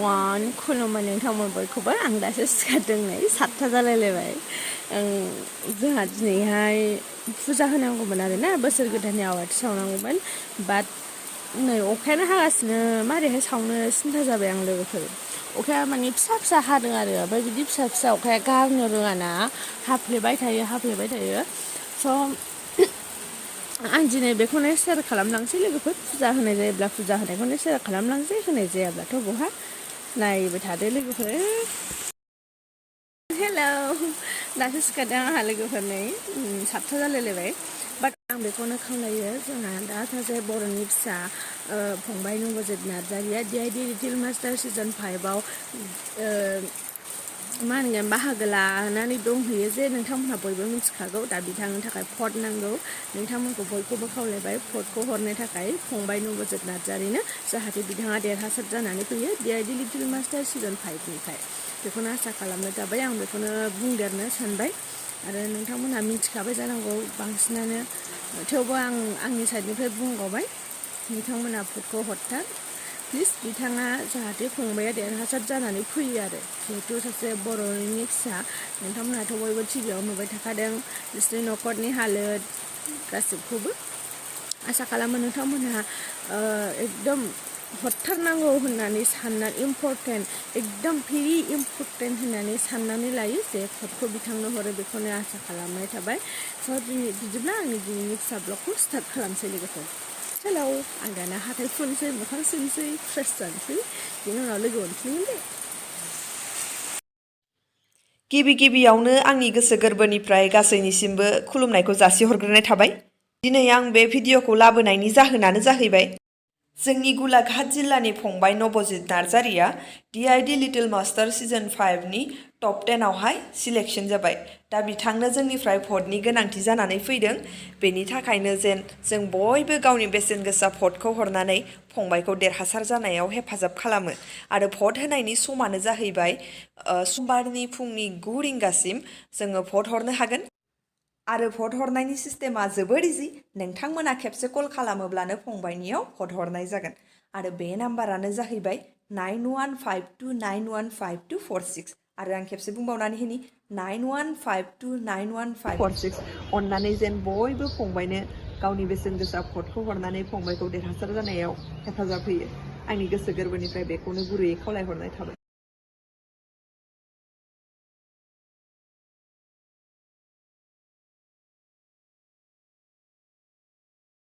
everyone खुलुमबाय नोंथांमोन बयखौबो आं दासो सिखारदों नै 7था जालायलायबाय जोंहा दिनैहाय फुजा होनांगौमोन आरोना बोसोर गोदाननि आवाथि सावनांगौमोन बाट नै अखायानो हागासिनो मारैहाय सावनो सिन्था जाबाय आं लोगोफोर अखाया माने फिसा फिसा हादों आरो ओमफ्राय बिदि फिसा फिसा अखाया गारनो रोङाना हाफ्लेबाय थायो स' आं दिनै बेखौनो शेयार खालामलांसै लोगोफोर फुजा होनाय जायोब्ला फुजा होनायखौनो शेयार खालामलांसै होनाय जायाब्लाथ' बहा नायबाय थादो लोगोफोर हेलौ दासो सिखारदों आंहा लोगोफोर नै 7था जालायलायबाय बाट आं बेखौनो खावलायो जोंहा दा सासे बर'नि फिसा फंबाय Nabajit Narzaria DID little master season 5आव मा होनगोन बाहागो लानानै दंहैयो जे नोंथांमोनहा बयबो मिथिखागौ दा बिथांनि थाखाय भट नांगौ नोंथांमोनखौ बयखौबो खावलायबाय भटखौ हरनो थाखाय फंबाय नबजित नार्जारिनो जाहाथे बिथाङा देरहासार जानानै फैयो DID लिटिल मास्टार सिजन 5निफ्राय बेखौनो आसा खालामनो थाबाय आं बेखौनो बुंदेरनो सानबाय आरो नोंथांमोनहा मिथिखाबाय जानांगौ बांसिनानो थेवबो आं आंनि साइडनिफ्राय बुंबावबाय नोंथांमोनहा भटखौ हरथार प्लिज बिथाङा जाहाथे फंबाया देरहासार जानानै फैयो आरो जिहेथु सासे बर'नि फिसा नोंथांमोनहाथ' बयबो टिभियाव नुबाय थाखादों बिसोरनि न'खरनि हालोद गासिबखौबो आसा खालामो नोंथांमोनहा एकदम हरथारनांगौ होननानै सानना इम्परटेन्ट एकदम भेरि इम्परटेन्ट होननानै साननानै लायो जे भटखौ बिथांनो हरो बेखौनो आसा खालामनाय थाबाय स' बिदिब्ला आंनि दिनैनि फिसा ब्लगखौ स्टार्ट खालामसै लोगोफोर हेलौ आं दाना हाथाय फुनसै मोखां सुनसै फ्रेस जानोसै बेनि उनाव लोगो मोनफिनगोन दे गिबियावनो आंनि गोसो गोरबोनिफ्राय गासैनिसिमबो खुलुमनायखौ जासिहरग्रोनाय थाबाय दिनै आं बे भिडिअखौ लाबोनायनि जाहोनानो जाहैबाय जोंनि गलाघाट जिल्लानि फंबाय Nabajit Narzaria DID little master season 5नि टप 10आवहाय सिलेक्शन जाबाय दा बिथांनो जोंनिफ्राय भटनि गोनांथि जानानै फैदों बेनि थाखायनो जेन जों बयबो गावनि बेसेन गोसा भटखौ हरनानै फंबायखौ देरहासार जानायाव हेफाजाब खालामो आरो भट होनायनि समानो जाहैबाय समबारनि फुंनि 9 रिंगासिम जोङो भट हरनो हागोन आरो भट हरनायनि सिस्टेमा जोबोर इजि नोंथांमोना खेबसे कल खालामोब्लानो फंबायनियाव भट हरनाय जागोन आरो बे नाम्बारानो जाहैबाय 9152915246 आरो आं खेबसे बुंबावनानै होनि 9152915246 अननानै जेन बयबो फंबायनो गावनि बेसेन गोसा भटखौ हरनानै फंबायखौ देरहासार जानायाव हेफाजाब होयो आंनि गोसो गोरबोनिफ्राय बेखौनो गुरैयै खावलायहरनाय थाबाय